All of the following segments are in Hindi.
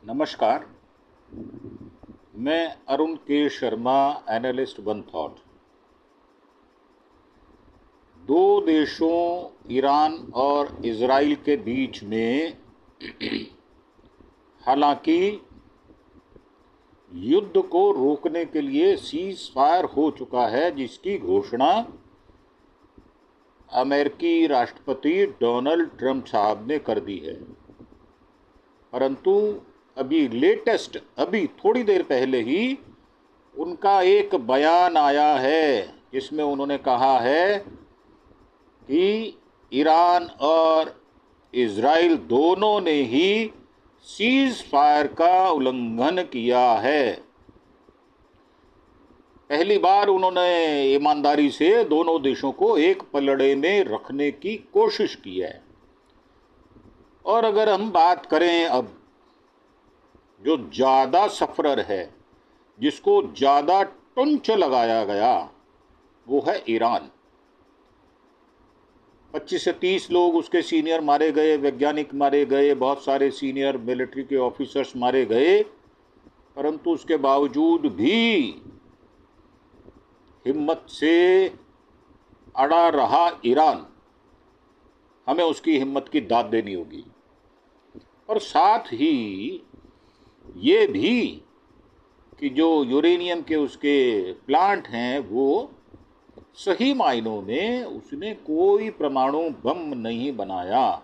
नमस्कार। मैं अरुण के शर्मा, एनालिस्ट वन थॉट। दो देशों ईरान और इजराइल के बीच में हालांकि युद्ध को रोकने के लिए सीज फायर हो चुका है, जिसकी घोषणा अमेरिकी राष्ट्रपति डोनाल्ड ट्रंप साहब ने कर दी है। परंतु अभी थोड़ी देर पहले ही उनका एक बयान आया है, जिसमें उन्होंने कहा है कि ईरान और इजराइल दोनों ने ही सीज फायर का उल्लंघन किया है। पहली बार उन्होंने ईमानदारी से दोनों देशों को एक पलड़े में रखने की कोशिश की है। और अगर हम बात करें, अब जो ज़्यादा सफरर है, जिसको ज़्यादा टुंच लगाया गया, वो है ईरान। 25 से 30 लोग उसके सीनियर मारे गए, वैज्ञानिक मारे गए, बहुत सारे सीनियर मिलिट्री के ऑफिसर्स मारे गए। परंतु उसके बावजूद भी हिम्मत से अड़ा रहा ईरान। हमें उसकी हिम्मत की दाद देनी होगी। और साथ ही ये भी कि जो यूरेनियम के उसके प्लांट हैं, वो सही मायनों में उसने कोई परमाणु बम नहीं बनाया।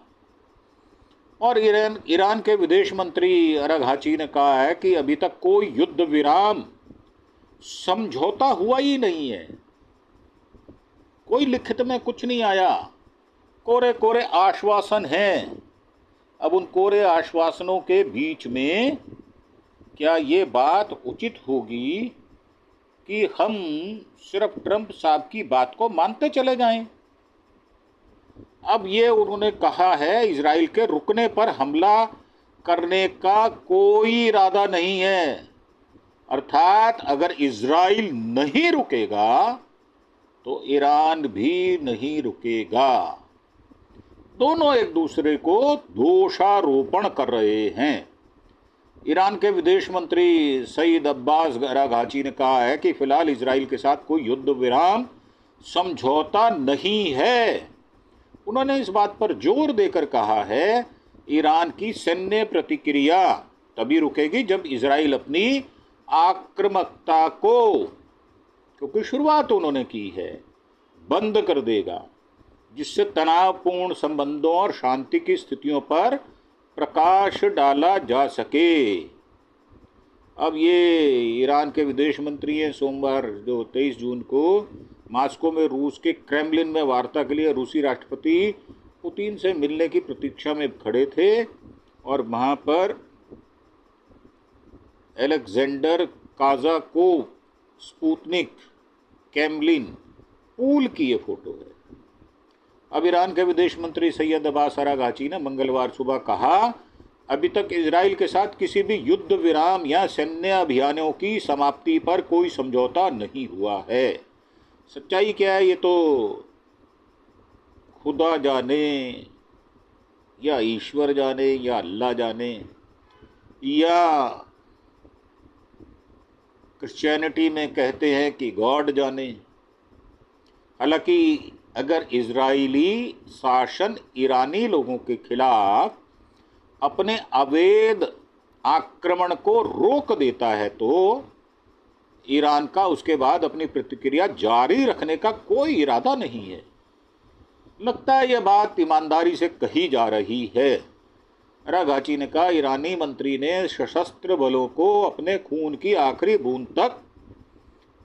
और ईरान के विदेश मंत्री अराघची ने कहा है कि अभी तक कोई युद्ध विराम समझौता हुआ ही नहीं है, कोई लिखित में कुछ नहीं आया, कोरे कोरे आश्वासन हैं। अब उन कोरे आश्वासनों के बीच में क्या ये बात उचित होगी कि हम सिर्फ ट्रंप साहब की बात को मानते चले जाएं? अब ये उन्होंने कहा है, इजराइल के रुकने पर हमला करने का कोई इरादा नहीं है। अर्थात अगर इजराइल नहीं रुकेगा तो ईरान भी नहीं रुकेगा। दोनों एक दूसरे को दोषारोपण कर रहे हैं। ईरान के विदेश मंत्री सईद अब्बास अराघची ने कहा है कि फिलहाल इजराइल के साथ कोई युद्ध विराम समझौता नहीं है। उन्होंने इस बात पर जोर देकर कहा है, ईरान की सैन्य प्रतिक्रिया तभी रुकेगी जब इजराइल अपनी आक्रामकता को, क्योंकि शुरुआत उन्होंने की है, बंद कर देगा, जिससे तनावपूर्ण संबंधों और शांति की स्थितियों पर प्रकाश डाला जा सके। अब ये ईरान के विदेश मंत्री हैं, सोमवार जो 23 जून को मॉस्को में रूस के क्रेमलिन में वार्ता के लिए रूसी राष्ट्रपति पुतिन से मिलने की प्रतीक्षा में खड़े थे। और वहाँ पर Alexander Kazakov, Sputnik, Kremlin pool की ये फोटो है। अब ईरान के विदेश मंत्री सैयद अब्बास अराघची ने मंगलवार सुबह कहा, अभी तक इजराइल के साथ किसी भी युद्ध विराम या सैन्य अभियानों की समाप्ति पर कोई समझौता नहीं हुआ है। सच्चाई क्या है ये तो खुदा जाने, या ईश्वर जाने, या अल्लाह जाने, या क्रिश्चियनिटी में कहते हैं कि गॉड जाने। हालांकि अगर इजरायली शासन ईरानी लोगों के खिलाफ अपने अवैध आक्रमण को रोक देता है तो ईरान का उसके बाद अपनी प्रतिक्रिया जारी रखने का कोई इरादा नहीं है। लगता है यह बात ईमानदारी से कही जा रही है। अराघची ने कहा, ईरानी मंत्री ने सशस्त्र बलों को अपने खून की आखिरी बूंद तक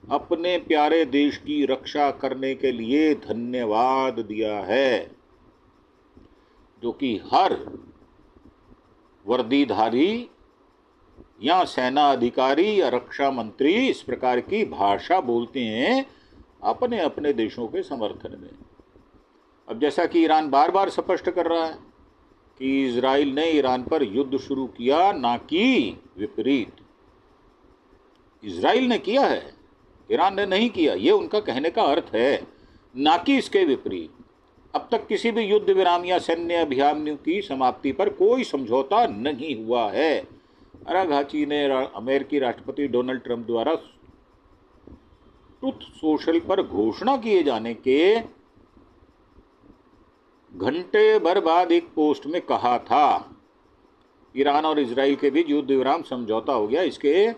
अपने प्यारे देश की रक्षा करने के लिए धन्यवाद दिया है, जो कि हर वर्दीधारी या सेना अधिकारी या रक्षा मंत्री इस प्रकार की भाषा बोलते हैं अपने अपने देशों के समर्थन में। अब जैसा कि ईरान बार बार स्पष्ट कर रहा है कि इजराइल ने ईरान पर युद्ध शुरू किया, ना कि विपरीत। इजराइल ने किया है, ईरान ने नहीं किया, ये उनका कहने का अर्थ है, ना कि इसके विपरीत। अब तक किसी भी युद्ध विराम या सैन्य अभियान की समाप्ति पर कोई समझौता नहीं हुआ है। अराघाची ने अमेरिकी राष्ट्रपति डोनाल्ड ट्रंप द्वारा ट्रुथ सोशल पर घोषणा किए जाने के घंटे भर बाद एक पोस्ट में कहा था, ईरान और इजराइल के बीच युद्ध विराम समझौता हो गया, इसके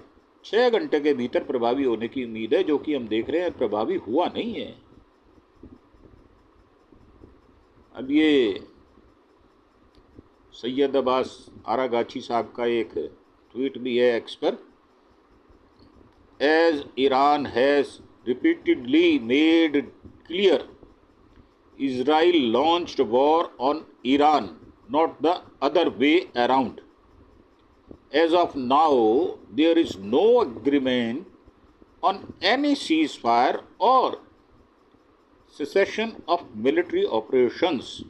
6 घंटे के भीतर प्रभावी होने की उम्मीद है, जो कि हम देख रहे हैं प्रभावी हुआ नहीं है। अब ये सैयद अब्बास आरागाची साहब का एक ट्वीट भी है एक्स पर, as Iran has repeatedly made clear Israel launched war on Iran, not the other way around. As of now, there is no agreement on any ceasefire or cessation of military operations.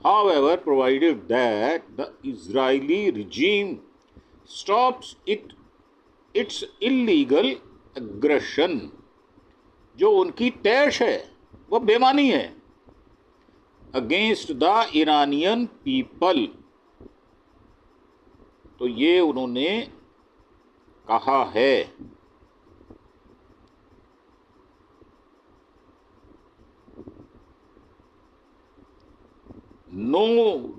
However, provided that the Israeli regime stops its illegal aggression, जो उनकी तैश है वो बेमानी है, अगेंस्ट द ईरानियन पीपल। तो ये उन्होंने कहा है। No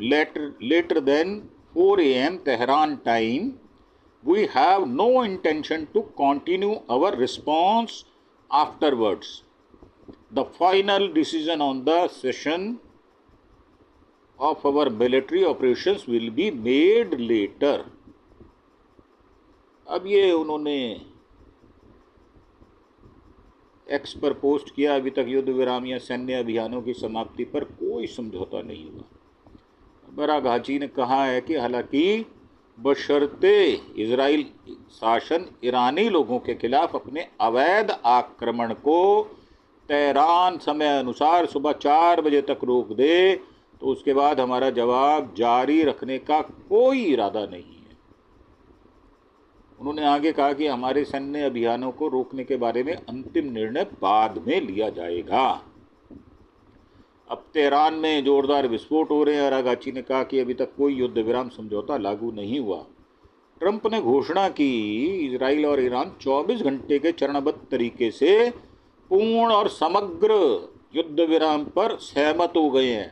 later than 4 AM Tehran time, we have no intention to continue our response afterwards. The final decision on the cessation of our military operations will be made later. अब ये उन्होंने एक्स पर पोस्ट किया, अभी तक युद्ध विराम या सैन्य अभियानों की समाप्ति पर कोई समझौता नहीं हुआ। अराघाची ने कहा है कि हालांकि बशर्ते इजराइल शासन ईरानी लोगों के खिलाफ अपने अवैध आक्रमण को तेहरान समय अनुसार सुबह 4 बजे तक रोक दे, तो उसके बाद हमारा जवाब जारी रखने का कोई इरादा नहीं है। उन्होंने आगे कहा कि हमारे सैन्य अभियानों को रोकने के बारे में अंतिम निर्णय बाद में लिया जाएगा। अब तेहरान में जोरदार विस्फोट हो रहे हैं। अराघाची ने कहा कि अभी तक कोई युद्ध विराम समझौता लागू नहीं हुआ। ट्रंप ने घोषणा की, इजराइल और ईरान 24 घंटे के चरणबद्ध तरीके से पूर्ण और समग्र युद्ध विराम पर सहमत हो गए हैं।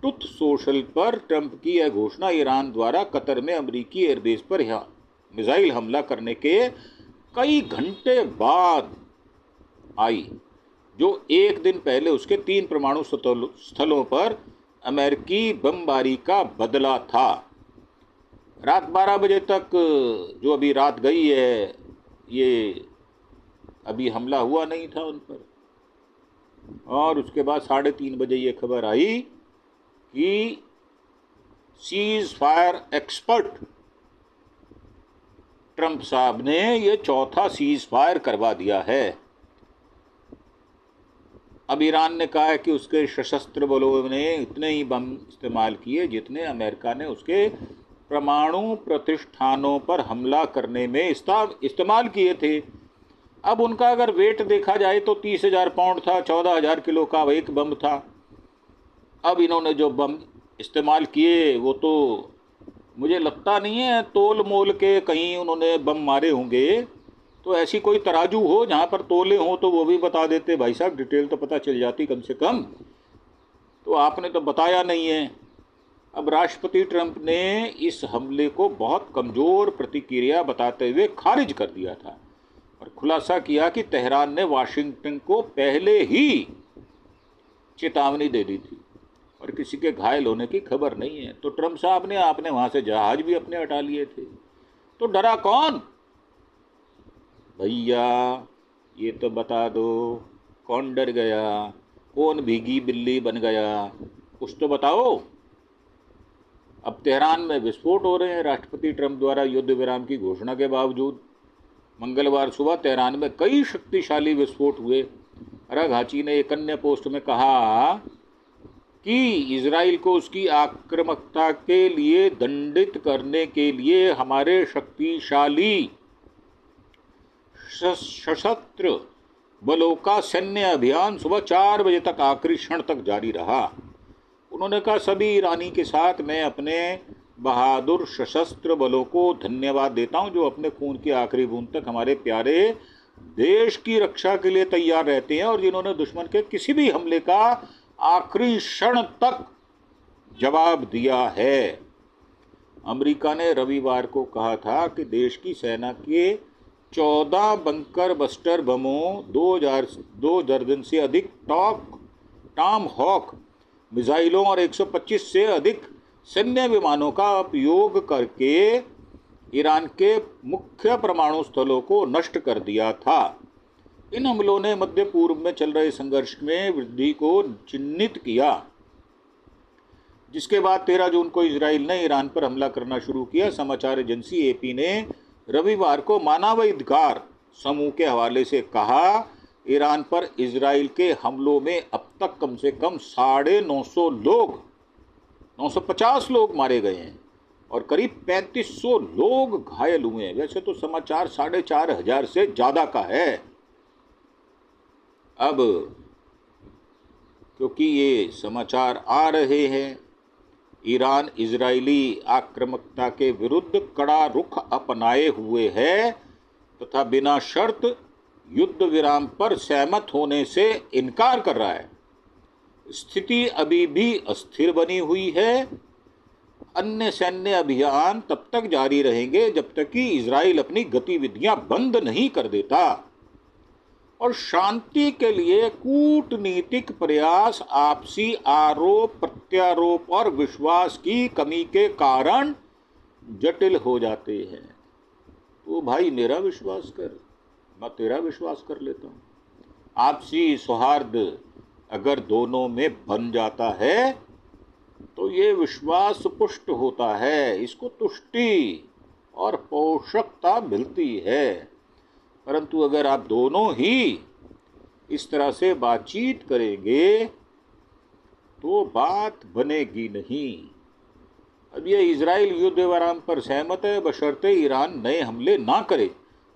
ट्रुथ सोशल पर ट्रंप की यह घोषणा ईरान द्वारा कतर में अमेरिकी एयरबेस पर मिसाइल हमला करने के कई घंटे बाद आई, जो एक दिन पहले उसके 3 परमाणु स्थलों पर अमेरिकी बमबारी का बदला था। रात 12 बजे तक, जो अभी रात गई है, ये अभी हमला हुआ नहीं था उन पर। और उसके बाद 3:30 बजे ये खबर आई कि सीज फायर एक्सपर्ट ट्रंप साहब ने ये चौथा सीज फायर करवा दिया है। अब ईरान ने कहा है कि उसके सशस्त्र बलों ने इतने ही बम इस्तेमाल किए जितने अमेरिका ने उसके परमाणु प्रतिष्ठानों पर हमला करने में इस्तेमाल किए थे। अब उनका अगर वेट देखा जाए तो 30,000 पाउंड था, 14,000 किलो का एक बम था। अब इन्होंने जो बम इस्तेमाल किए वो तो मुझे लगता नहीं है तोल मोल के कहीं उन्होंने बम मारे होंगे। तो ऐसी कोई तराजू हो जहाँ पर तोले हों तो वो भी बता देते, भाई साहब डिटेल तो पता चल जाती कम से कम। तो आपने तो बताया नहीं है। अब राष्ट्रपति ट्रंप ने इस हमले को बहुत कमज़ोर प्रतिक्रिया बताते हुए खारिज कर दिया था और खुलासा किया कि तेहरान ने वाशिंगटन को पहले ही चेतावनी दे दी थी और किसी के घायल होने की खबर नहीं है। तो ट्रंप साहब ने आपने वहाँ से जहाज भी अपने हटा लिए थे, तो डरा कौन? भैया ये तो बता दो, कौन डर गया, कौन भीगी बिल्ली बन गया, कुछ तो बताओ। अब तेहरान में विस्फोट हो रहे हैं। राष्ट्रपति ट्रंप द्वारा युद्ध विराम की घोषणा के बावजूद मंगलवार सुबह तेहरान में कई शक्तिशाली विस्फोट हुए। अराघाची ने एक अन्य पोस्ट में कहा कि इजराइल को उसकी आक्रामकता के लिए दंडित करने के लिए हमारे शक्तिशाली सशस्त्र बलों का सैन्य अभियान सुबह 4 बजे तक आखिरी क्षण तक जारी रहा। उन्होंने कहा, सभी ईरानी के साथ मैं अपने बहादुर सशस्त्र बलों को धन्यवाद देता हूं, जो अपने खून की आखिरी बूंद तक हमारे प्यारे देश की रक्षा के लिए तैयार रहते हैं और जिन्होंने दुश्मन के किसी भी हमले का आखिरी क्षण तक जवाब दिया है। अमेरिका ने रविवार को कहा था कि देश की सेना के 14 बंकर बस्टर बमों, 2 दर्जन से अधिक टॉम हॉक मिसाइलों और 125 से अधिक सैन्य विमानों का उपयोग करके ईरान के मुख्य परमाणु स्थलों को नष्ट कर दिया था। इन हमलों ने मध्य पूर्व में चल रहे संघर्ष में वृद्धि को चिन्हित किया, जिसके बाद 13 जून को इजराइल ने ईरान पर हमला करना शुरू किया। समाचार एजेंसी एपी ने रविवार को मानवाधिकार समूह के हवाले से कहा, ईरान पर इजराइल के हमलों में अब तक कम से कम 950 लोग मारे गए हैं और करीब 3500 लोग घायल हुए हैं। वैसे तो समाचार 4500 से ज्यादा का है। अब क्योंकि ये समाचार आ रहे हैं, ईरान इजरायली आक्रामकता के विरुद्ध कड़ा रुख अपनाए हुए है तथा बिना शर्त युद्ध विराम पर सहमत होने से इनकार कर रहा है। स्थिति अभी भी अस्थिर बनी हुई है। अन्य सैन्य अभियान तब तक जारी रहेंगे जब तक कि इजराइल अपनी गतिविधियां बंद नहीं कर देता और शांति के लिए कूटनीतिक प्रयास आपसी आरोप प्रत्यारोप और विश्वास की कमी के कारण जटिल हो जाते हैं। तो भाई मेरा विश्वास कर, मैं तेरा विश्वास कर लेता हूँ। आपसी सौहार्द अगर दोनों में बन जाता है तो ये विश्वास पुष्ट होता है, इसको तुष्टि और पोषकता मिलती है। परंतु अगर आप दोनों ही इस तरह से बातचीत करेंगे तो बात बनेगी नहीं। अब ये इजराइल युद्ध विराम पर सहमत है बशर्ते ईरान नए हमले ना करे।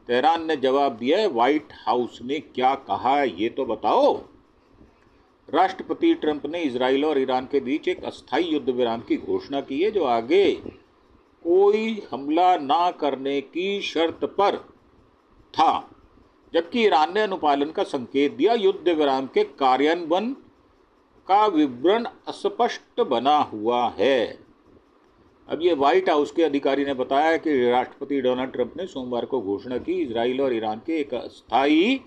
तेहरान ने जवाब दिया है। व्हाइट हाउस ने क्या कहा ये तो बताओ। राष्ट्रपति ट्रंप ने इजराइल और ईरान के बीच एक अस्थायी युद्ध विराम की घोषणा की है, जो आगे कोई हमला ना करने की शर्त पर था, जबकि ईरान ने अनुपालन का संकेत दिया। युद्ध विराम के कार्यान्वयन का विवरण अस्पष्ट बना हुआ है। अब ये व्हाइट हाउस के अधिकारी ने बताया कि राष्ट्रपति डोनाल्ड ट्रंप ने सोमवार को घोषणा की, इजराइल और ईरान के एक अस्थायी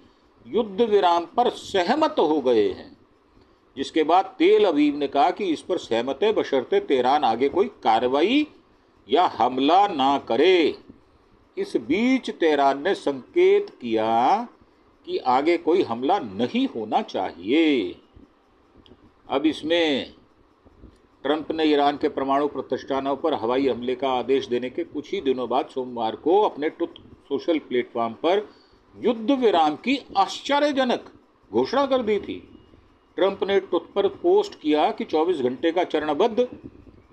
युद्ध विराम पर सहमत हो गए हैं, जिसके बाद तेल अवीव ने कहा कि इस पर सहमत है बशर्ते तेहरान आगे कोई कार्रवाई या हमला ना करे। इस बीच तेहरान ने संकेत किया कि आगे कोई हमला नहीं होना चाहिए। अब इसमें ट्रंप ने ईरान के परमाणु प्रतिष्ठानों पर हवाई हमले का आदेश देने के कुछ ही दिनों बाद सोमवार को अपने ट्रुथ सोशल प्लेटफॉर्म पर युद्ध विराम की आश्चर्यजनक घोषणा कर दी थी। ट्रंप ने ट्रुथ पर पोस्ट किया कि 24 घंटे का चरणबद्ध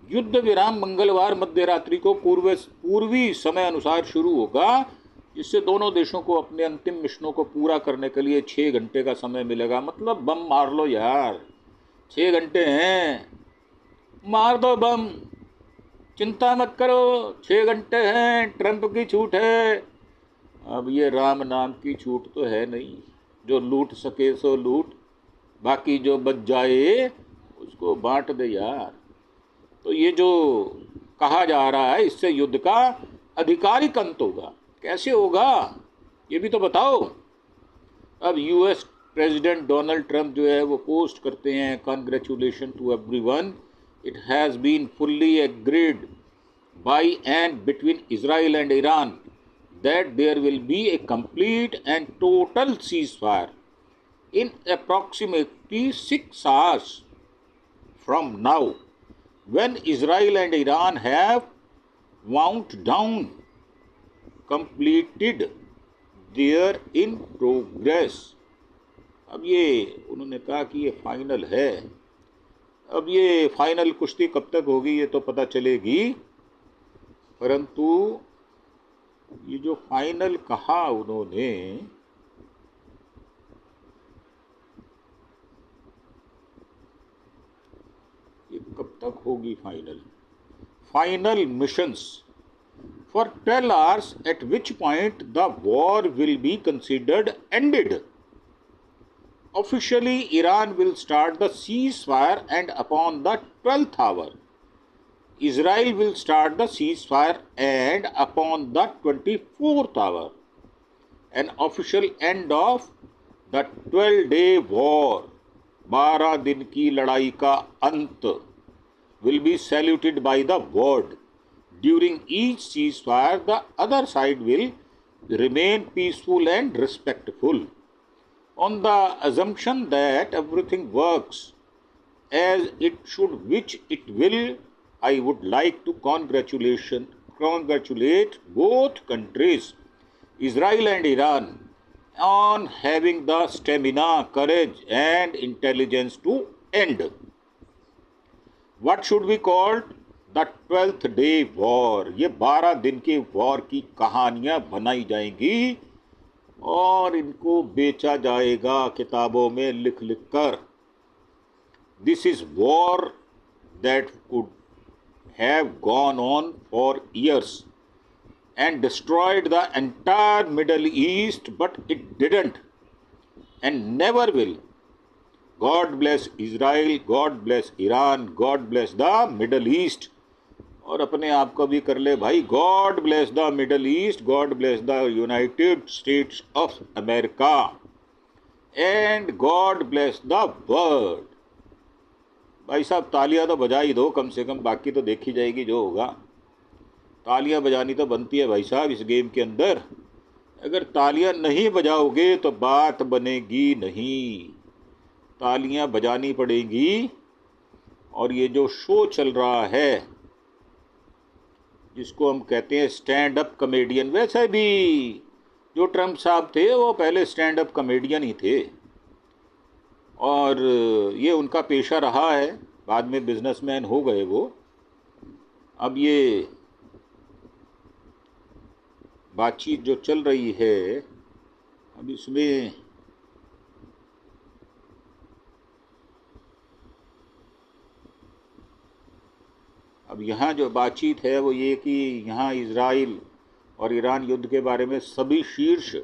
युद्ध विराम मंगलवार मध्य रात्रि को पूर्वी समय अनुसार शुरू होगा, जिससे दोनों देशों को अपने अंतिम मिशनों को पूरा करने के लिए 6 घंटे का समय मिलेगा। मतलब बम मार लो यार, 6 घंटे हैं, मार दो बम, चिंता मत करो, 6 घंटे हैं, ट्रंप की छूट है। अब ये राम नाम की छूट तो है नहीं, जो लूट सके सो लूट, बाकी जो बच जाए उसको बांट दे यार। तो ये जो कहा जा रहा है इससे युद्ध का आधिकारिक अंत होगा। कैसे होगा ये भी तो बताओ। अब यूएस प्रेसिडेंट डोनाल्ड ट्रंप जो है वो पोस्ट करते हैं, congratulation to everyone, it has been fully agreed by and between Israel and Iran that there will be a complete and total ceasefire in approximately 6 hours from now, when Israel and Iran have wound down completed their in progress। अब ये उन्होंने कहा कि ये फाइनल है। अब ये फाइनल कुश्ती कब तक होगी ये तो पता चलेगी, परंतु ये जो फाइनल कहा उन्होंने, कब तक होगी final. final missions for 12 hours, at which point the war will be considered ended. Officially, Iran will start the ceasefire, and upon the 12th hour, Israel will start the ceasefire, and upon the 24th hour, an official end of the 12-day war, 12 दिन की लड़ाई का अंत, will be saluted by the word. During each ceasefire, the other side will remain peaceful and respectful. On the assumption that everything works as it should, which it will, I would like to congratulate both countries, Israel and Iran, on having the stamina, courage and intelligence to end what should be called the 12th day war. ये 12 दिन के वॉर की कहानियां बनाई जाएंगी और इनको बेचा जाएगा किताबों में लिख लिख कर. This is war that could have gone on for years and destroyed the entire Middle East, but it didn't and never will. God bless Israel, God bless Iran, God bless the Middle East. और अपने आप को भी कर ले भाई, God bless the Middle East, God bless the United States of America, and God bless the world. भाई साहब तालियां तो बजा ही दो कम से कम, बाकी तो देखी जाएगी जो होगा. तालियां बजानी तो बनती है भाई साहब इस गेम के अंदर. अगर तालियां नहीं बजाओगे तो बात बनेगी नहीं. तालियां बजानी पड़ेगी. और ये जो शो चल रहा है जिसको हम कहते हैं स्टैंड अप कॉमेडियन, वैसे भी जो ट्रम्प साहब थे वो पहले स्टैंड अप कॉमेडियन ही थे और ये उनका पेशा रहा है. बाद में बिजनेसमैन हो गए वो. अब ये बातचीत जो चल रही है अब इसमें अब यहाँ जो बातचीत है वो ये कि यहाँ इजराइल और ईरान युद्ध के बारे में सभी शीर्ष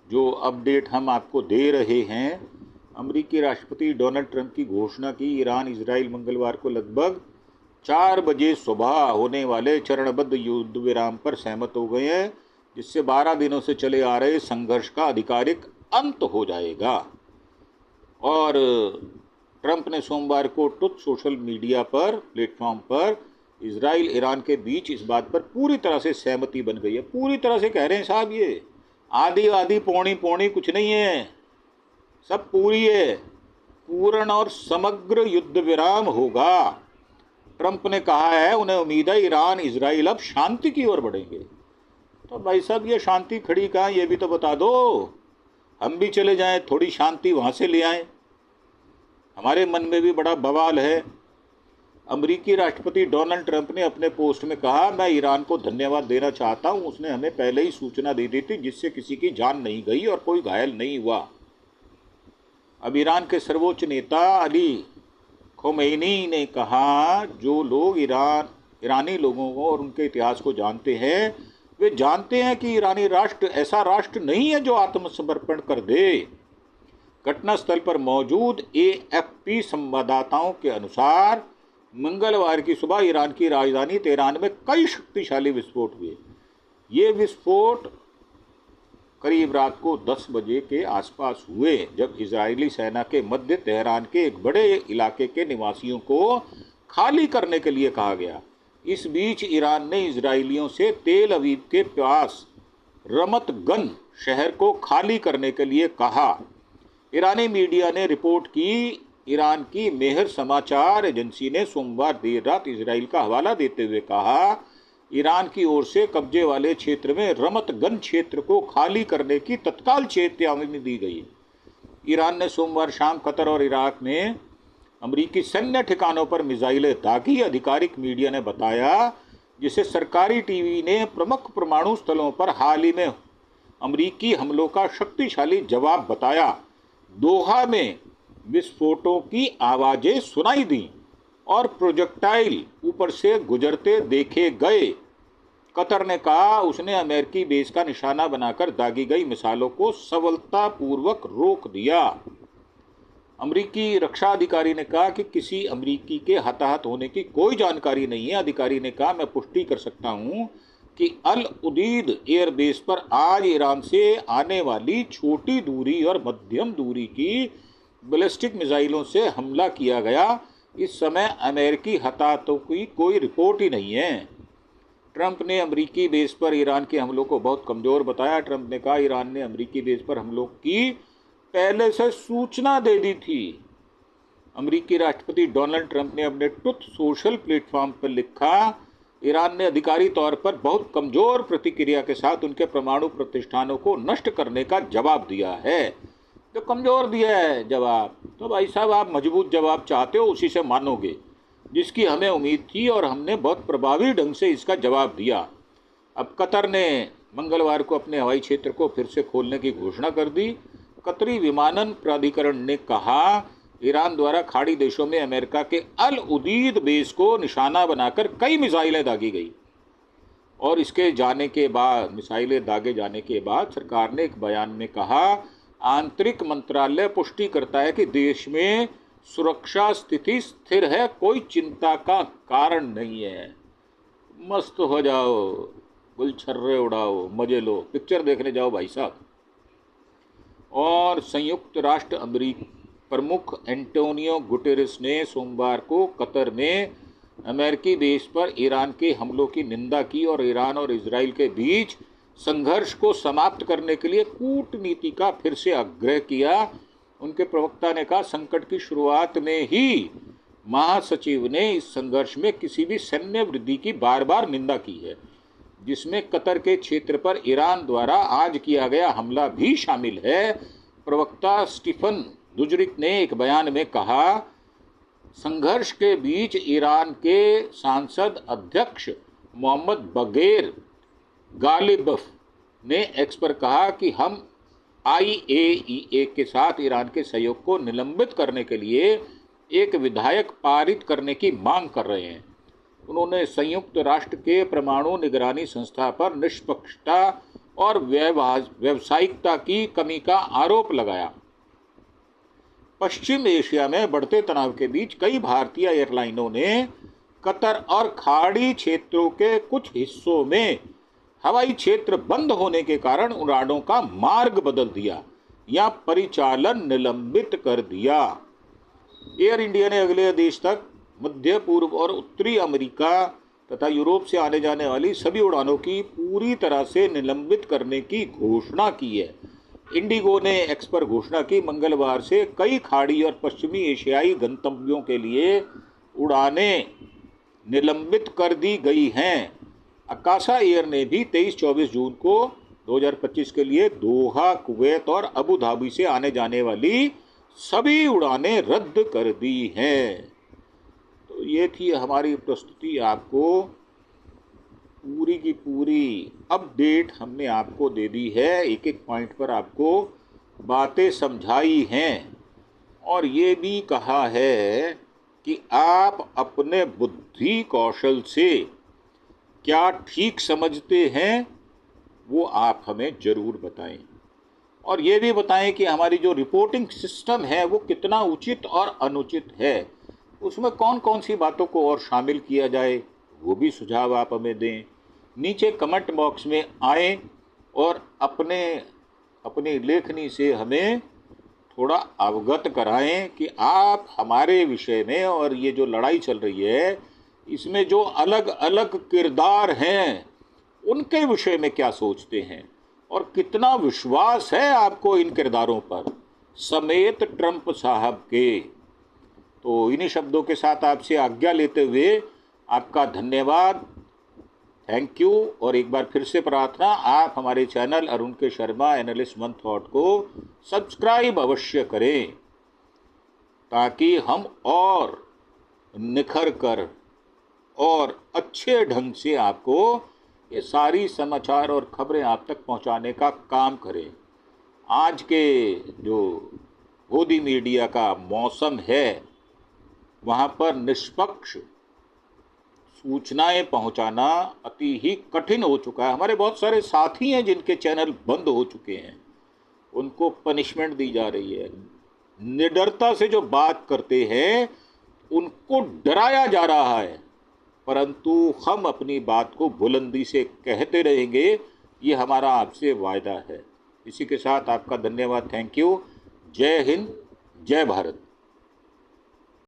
जो अपडेट हम आपको दे रहे हैं. अमेरिकी राष्ट्रपति डोनाल्ड ट्रंप की घोषणा की ईरान इजराइल मंगलवार को लगभग 4 बजे सुबह होने वाले चरणबद्ध युद्ध विराम पर सहमत हो गए हैं, जिससे 12 दिनों से चले आ रहे संघर्ष का आधिकारिक अंत हो जाएगा. और ट्रंप ने सोमवार को ट्रुथ सोशल मीडिया पर प्लेटफॉर्म पर इजराइल ईरान के बीच इस बात पर पूरी तरह से सहमति बन गई है. पूरी तरह से कह रहे हैं साहब, ये आधी आधी पौनी पौनी कुछ नहीं है, सब पूरी है. पूर्ण और समग्र युद्ध विराम होगा. ट्रंप ने कहा है उन्हें उम्मीद है ईरान इजराइल अब शांति की ओर बढ़ेंगे. तो भाई साहब ये शांति खड़ी कहाँ, ये भी तो बता दो. हम भी चले जाएं, थोड़ी शांति वहाँ से ले आएं. हमारे मन में भी बड़ा बवाल है. अमेरिकी राष्ट्रपति डोनाल्ड ट्रंप ने अपने पोस्ट में कहा, मैं ईरान को धन्यवाद देना चाहता हूं, उसने हमें पहले ही सूचना दे दी थी जिससे किसी की जान नहीं गई और कोई घायल नहीं हुआ. अब ईरान के सर्वोच्च नेता अली खोमैनी ने कहा, जो लोग ईरानी लोगों को और उनके इतिहास को जानते हैं वे जानते हैं कि ईरानी राष्ट्र ऐसा राष्ट्र नहीं है जो आत्मसमर्पण कर दे. घटनास्थल पर मौजूद AFP संवाददाताओं के अनुसार मंगलवार की सुबह ईरान की राजधानी तेहरान में कई शक्तिशाली विस्फोट हुए. ये विस्फोट करीब रात को 10 बजे के आसपास हुए, जब इजरायली सेना के मध्य तेहरान के एक बड़े इलाके के निवासियों को खाली करने के लिए कहा गया. इस बीच ईरान ने इजरायलियों से तेल अवीव के पास रमत गन शहर को खाली करने के लिए कहा. ईरानी मीडिया ने रिपोर्ट की. ईरान की मेहर समाचार एजेंसी ने सोमवार देर रात इजराइल का हवाला देते हुए कहा, ईरान की ओर से कब्जे वाले क्षेत्र में रमत गन क्षेत्र को खाली करने की तत्काल चेतावनी दी गई. ईरान ने सोमवार शाम कतर और इराक में अमेरिकी सैन्य ठिकानों पर मिसाइलें दागी. आधिकारिक मीडिया ने बताया, जिसे सरकारी टीवी ने प्रमुख परमाणु स्थलों पर हाल ही में अमेरिकी हमलों का शक्तिशाली जवाब बताया. दोहा में विस्फोटों की आवाजें सुनाई दी. और प्रोजेक्टाइल ऊपर से गुजरते देखे गए। कतर ने कहा उसने अमेरिकी बेस का निशाना बनाकर दागी गई मिसाइलों को सफलतापूर्वक रोक दिया। अमेरिकी रक्षा अधिकारी ने कहा कि किसी अमेरिकी के हताहत होने की कोई जानकारी नहीं है। अधिकारी ने कहा मैं पुष्टि कर सकता हूं कि अल उदीद एयरबेस पर आज ईरान से आने वाली छोटी दूरी और मध्यम दूरी की बैलिस्टिक मिसाइलों से हमला किया गया। इस समय अमेरिकी हताहतों की कोई रिपोर्ट ही नहीं है। ट्रंप ने अमेरिकी बेस पर ईरान के हमलों को बहुत कमज़ोर बताया। ट्रंप ने कहा ईरान ने अमेरिकी बेस पर हमलों की पहले से सूचना दे दी थी। अमेरिकी राष्ट्रपति डोनाल्ड ट्रंप ने अपने ट्रुथ सोशल प्लेटफॉर्म पर लिखा ईरान ने अधिकारी तौर पर बहुत कमज़ोर प्रतिक्रिया के साथ उनके परमाणु प्रतिष्ठानों को नष्ट करने का जवाब दिया है। तो कमज़ोर दिया है जवाब, तो भाई साहब आप मजबूत जवाब चाहते हो, उसी से मानोगे, जिसकी हमें उम्मीद थी और हमने बहुत प्रभावी ढंग से इसका जवाब दिया। अब कतर ने मंगलवार को अपने हवाई क्षेत्र को फिर से खोलने की घोषणा कर दी। कतरी विमानन प्राधिकरण ने कहा ईरान द्वारा खाड़ी देशों में अमेरिका के अल उदीद बेस को निशाना बनाकर कई मिसाइलें दागी गई और इसके जाने के बाद मिसाइलें दागे जाने के बाद सरकार ने एक बयान में कहा आंतरिक मंत्रालय पुष्टि करता है कि देश में सुरक्षा स्थिति स्थिर है, कोई चिंता का कारण नहीं है। मस्त हो जाओ, गुलछर्रे उड़ाओ, मजे लो, पिक्चर देखने जाओ भाई साहब। और संयुक्त राष्ट्र अमेरिका प्रमुख एंटोनियो गुटेरेस ने सोमवार को कतर में अमेरिकी बेस पर ईरान के हमलों की निंदा की और ईरान और इजराइल के बीच संघर्ष को समाप्त करने के लिए कूटनीति का फिर से आग्रह किया। उनके प्रवक्ता ने कहा संकट की शुरुआत में ही महासचिव ने इस संघर्ष में किसी भी सैन्य वृद्धि की बार बार निंदा की है, जिसमें कतर के क्षेत्र पर ईरान द्वारा आज किया गया हमला भी शामिल है। प्रवक्ता स्टीफन दुजरिक ने एक बयान में कहा संघर्ष के बीच ईरान के सांसद अध्यक्ष मोहम्मद बगैर गालिबफ ने एक्स पर कहा कि हम IAEA के साथ ईरान के सहयोग को निलंबित करने के लिए एक विधेयक पारित करने की मांग कर रहे हैं। उन्होंने संयुक्त राष्ट्र के परमाणु निगरानी संस्था पर निष्पक्षता और व्यावसायिकता की कमी का आरोप लगाया। पश्चिम एशिया में बढ़ते तनाव के बीच कई भारतीय एयरलाइनों ने कतर और खाड़ी क्षेत्रों के कुछ हिस्सों में हवाई क्षेत्र बंद होने के कारण उड़ानों का मार्ग बदल दिया या परिचालन निलंबित कर दिया। एयर इंडिया ने अगले आदेश तक मध्य पूर्व और उत्तरी अमेरिका तथा यूरोप से आने जाने वाली सभी उड़ानों की पूरी तरह से निलंबित करने की घोषणा की है। इंडिगो ने एक्स पर घोषणा की मंगलवार से कई खाड़ी और पश्चिमी एशियाई गंतव्यों के लिए उड़ानें निलंबित कर दी गई हैं। अकाशा एयर ने भी 23-24 जून को 2025 के लिए दोहा, कुवैत और अबू धाबी से आने जाने वाली सभी उड़ानें रद्द कर दी हैं। तो ये थी हमारी प्रस्तुति, आपको पूरी की पूरी अपडेट हमने आपको दे दी है। एक एक पॉइंट पर आपको बातें समझाई हैं और ये भी कहा है कि आप अपने बुद्धि कौशल से क्या ठीक समझते हैं वो आप हमें ज़रूर बताएं और ये भी बताएं कि हमारी जो रिपोर्टिंग सिस्टम है वो कितना उचित और अनुचित है, उसमें कौन कौन सी बातों को और शामिल किया जाए वो भी सुझाव आप हमें दें। नीचे कमेंट बॉक्स में आएं और अपनी लेखनी से हमें थोड़ा अवगत कराएं कि आप हमारे विषय में और ये जो लड़ाई चल रही है इसमें जो अलग अलग किरदार हैं उनके विषय में क्या सोचते हैं और कितना विश्वास है आपको इन किरदारों पर समेत ट्रंप साहब के। तो इन्हीं शब्दों के साथ आपसे आज्ञा लेते हुए आपका धन्यवाद, थैंक यू। और एक बार फिर से प्रार्थना, आप हमारे चैनल अरुण के शर्मा एनालिस्ट वन थॉट को सब्सक्राइब अवश्य करें ताकि हम और निखर कर और अच्छे ढंग से आपको ये सारी समाचार और खबरें आप तक पहुंचाने का काम करें। आज के जो गोदी मीडिया का मौसम है वहाँ पर निष्पक्ष सूचनाएं पहुंचाना अति ही कठिन हो चुका है। हमारे बहुत सारे साथी हैं जिनके चैनल बंद हो चुके हैं, उनको पनिशमेंट दी जा रही है। निडरता से जो बात करते हैं उनको डराया जा रहा है, परंतु हम अपनी बात को बुलंदी से कहते रहेंगे, ये हमारा आपसे वायदा है। इसी के साथ आपका धन्यवाद। Thank you. जय हिंद, जय भारत।